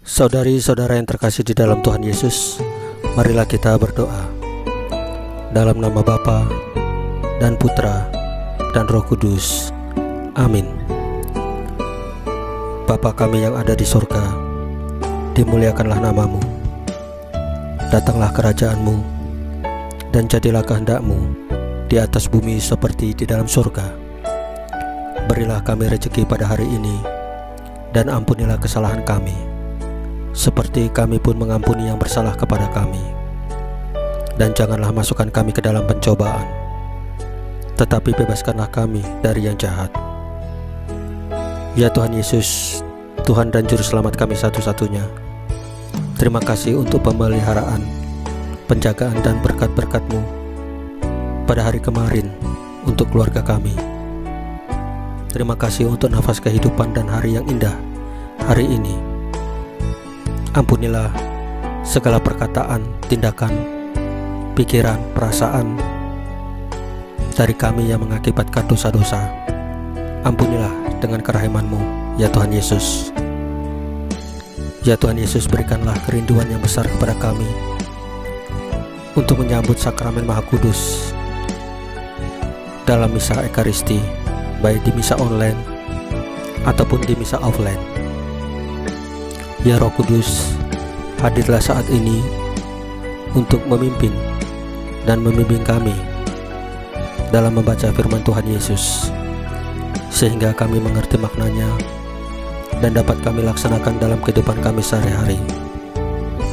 Saudari-saudara yang terkasih di dalam Tuhan Yesus, marilah kita berdoa. Dalam nama Bapa dan Putra dan Roh Kudus. Amin. Bapa kami yang ada di surga, dimuliakanlah namamu. Datanglah kerajaan-Mu, dan jadilah kehendak-Mu di atas bumi seperti di dalam surga. Berilah kami rezeki pada hari ini, dan ampunilah kesalahan kami, seperti kami pun mengampuni yang bersalah kepada kami. Dan janganlah masukkan kami ke dalam pencobaan, tetapi bebaskanlah kami dari yang jahat. Ya Tuhan Yesus, Tuhan dan Juru Selamat kami satu-satunya, terima kasih untuk pemeliharaan, penjagaan dan berkat-berkat-Mu pada hari kemarin untuk keluarga kami. Terima kasih untuk nafas kehidupan dan hari yang indah hari ini. Ampunilah segala perkataan, tindakan, pikiran, perasaan dari kami yang mengakibatkan dosa-dosa. Ampunilah dengan kerahiman-Mu, ya Tuhan Yesus. Ya Tuhan Yesus, berikanlah kerinduan yang besar kepada kami untuk menyambut sakramen Maha Kudus dalam misa Ekaristi, baik di misa online ataupun di misa offline. Ya Roh Kudus, hadirlah saat ini untuk memimpin dan membimbing kami dalam membaca firman Tuhan Yesus, sehingga kami mengerti maknanya dan dapat kami laksanakan dalam kehidupan kami sehari-hari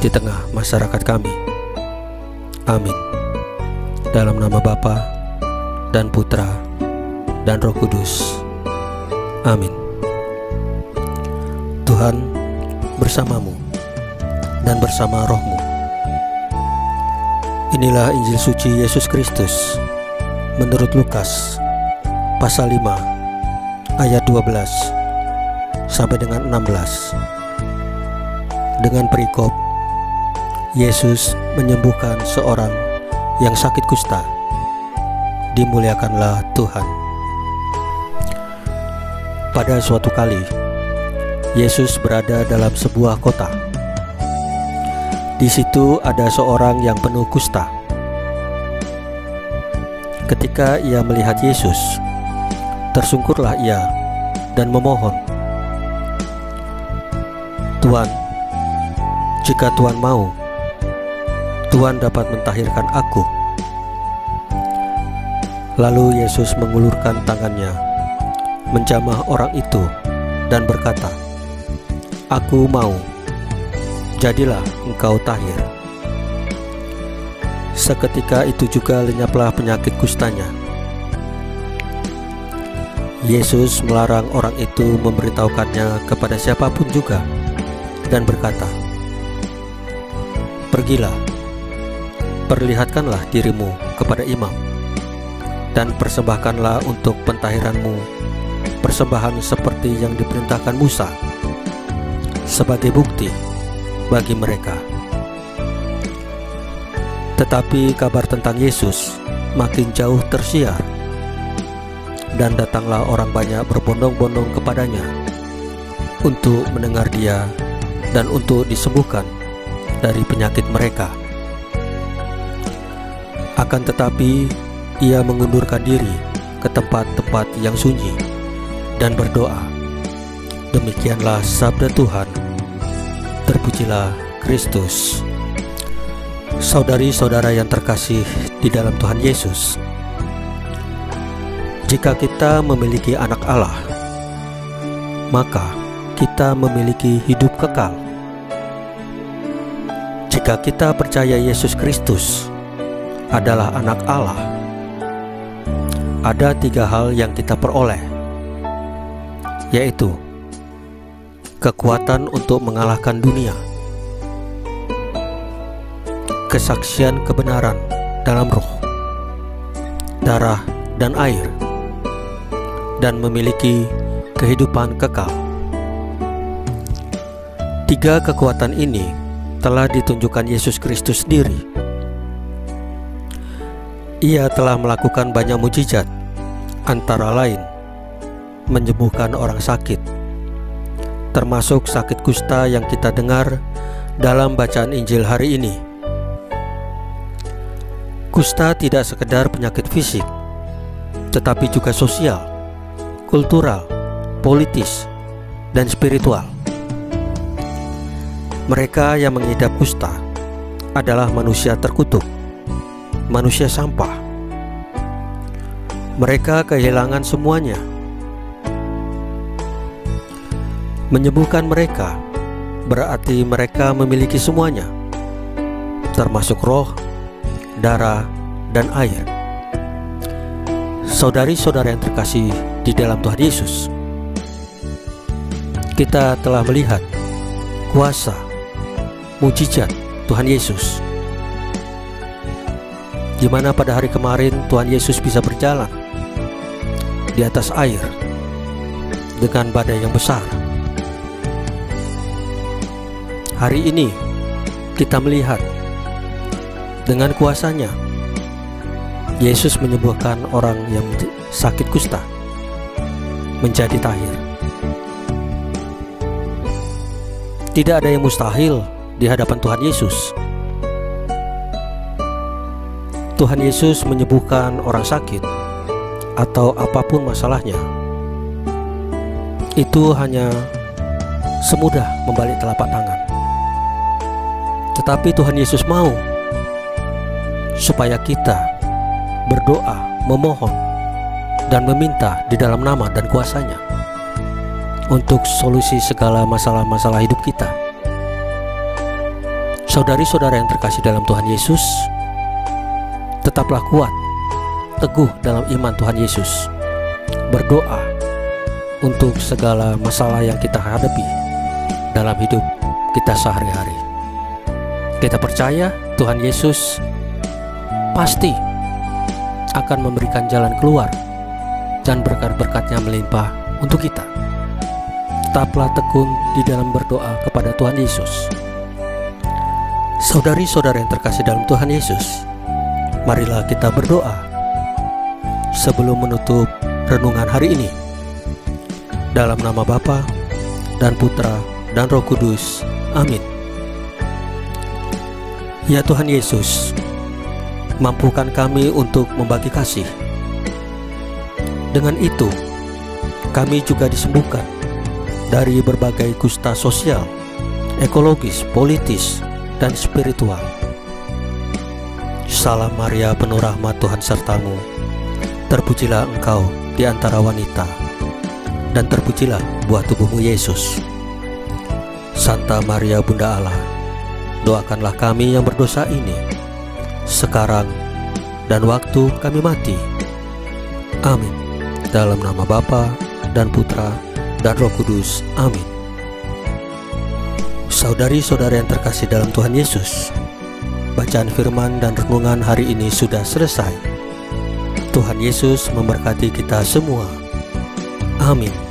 di tengah masyarakat kami. Amin. Dalam nama Bapa dan Putra dan Roh Kudus. Amin. Tuhan bersamamu dan bersama rohmu. Inilah Injil suci Yesus Kristus menurut Lukas pasal 5 ayat 12 sampai dengan 16. Dengan perikop, Yesus menyembuhkan seorang yang sakit kusta. Dimuliakanlah Tuhan. Pada suatu kali, Yesus berada dalam sebuah kota. Di situ ada seorang yang penuh kusta. Ketika ia melihat Yesus, tersungkurlah ia dan memohon, "Tuan, jika Tuan mau, Tuan dapat mentahirkan aku." Lalu Yesus mengulurkan tangannya, menjamah orang itu dan berkata, "Aku mau, jadilah engkau tahir." Seketika itu juga lenyaplah penyakit kustanya. Yesus melarang orang itu memberitahukannya kepada siapapun juga dan berkata, "Pergilah, perlihatkanlah dirimu kepada imam, dan persembahkanlah untuk pentahiranmu persembahan seperti yang diperintahkan Musa, sebagai bukti bagi mereka." Tetapi kabar tentang Yesus makin jauh tersiar, dan datanglah orang banyak berbondong-bondong kepadanya untuk mendengar dia dan untuk disembuhkan dari penyakit mereka. Akan tetapi ia mengundurkan diri ke tempat-tempat yang sunyi dan berdoa. Demikianlah sabda Tuhan. Terpujilah Kristus. Saudari-saudara yang terkasih di dalam Tuhan Yesus, jika kita memiliki anak Allah, maka kita memiliki hidup kekal. Jika kita percaya Yesus Kristus adalah anak Allah, ada 3 hal yang kita peroleh, yaitu kekuatan untuk mengalahkan dunia, kesaksian kebenaran dalam roh, darah dan air, dan memiliki kehidupan kekal. 3 kekuatan ini telah ditunjukkan Yesus Kristus sendiri. Ia telah melakukan banyak mujizat, antara lain menyembuhkan orang sakit, termasuk sakit kusta yang kita dengar dalam bacaan Injil hari ini. Kusta tidak sekedar penyakit fisik, tetapi juga sosial, kultural, politis, dan spiritual. Mereka yang mengidap kusta adalah manusia terkutuk, manusia sampah. Mereka kehilangan semuanya. Menyembuhkan mereka berarti mereka memiliki semuanya, termasuk roh, darah, dan air. Saudari-saudara yang terkasih di dalam Tuhan Yesus, kita telah melihat kuasa mujizat Tuhan Yesus, di mana pada hari kemarin Tuhan Yesus bisa berjalan di atas air dengan badai yang besar. Hari ini kita melihat dengan kuasanya Yesus menyembuhkan orang yang sakit kusta menjadi tahir. Tidak ada yang mustahil di hadapan Tuhan Yesus. Tuhan Yesus menyembuhkan orang sakit atau apapun masalahnya. Itu hanya semudah membalik telapak tangan. Tetapi Tuhan Yesus mau supaya kita berdoa, memohon, dan meminta di dalam nama dan kuasanya untuk solusi segala masalah-masalah hidup kita. Saudari-saudara yang terkasih dalam Tuhan Yesus, tetaplah kuat, teguh dalam iman Tuhan Yesus. Berdoa untuk segala masalah yang kita hadapi dalam hidup kita sehari-hari. Kita percaya Tuhan Yesus pasti akan memberikan jalan keluar dan berkat-berkat-Nya melimpah untuk kita. Tetaplah tekun di dalam berdoa kepada Tuhan Yesus. Saudari-saudara yang terkasih dalam Tuhan Yesus, marilah kita berdoa sebelum menutup renungan hari ini. Dalam nama Bapa dan Putra dan Roh Kudus. Amin. Ya Tuhan Yesus, mampukan kami untuk membagi kasih. Dengan itu, kami juga disembuhkan dari berbagai kusta sosial, ekologis, politis, dan spiritual. Salam Maria, penuh rahmat, Tuhan sertamu. Terpujilah engkau di antara wanita, dan terpujilah buah tubuhmu Yesus. Santa Maria Bunda Allah, doakanlah kami yang berdosa ini, sekarang dan waktu kami mati. Amin. Dalam nama Bapa dan Putra dan Roh Kudus. Amin. Saudari-saudara yang terkasih dalam Tuhan Yesus, bacaan firman dan renungan hari ini sudah selesai. Tuhan Yesus memberkati kita semua. Amin.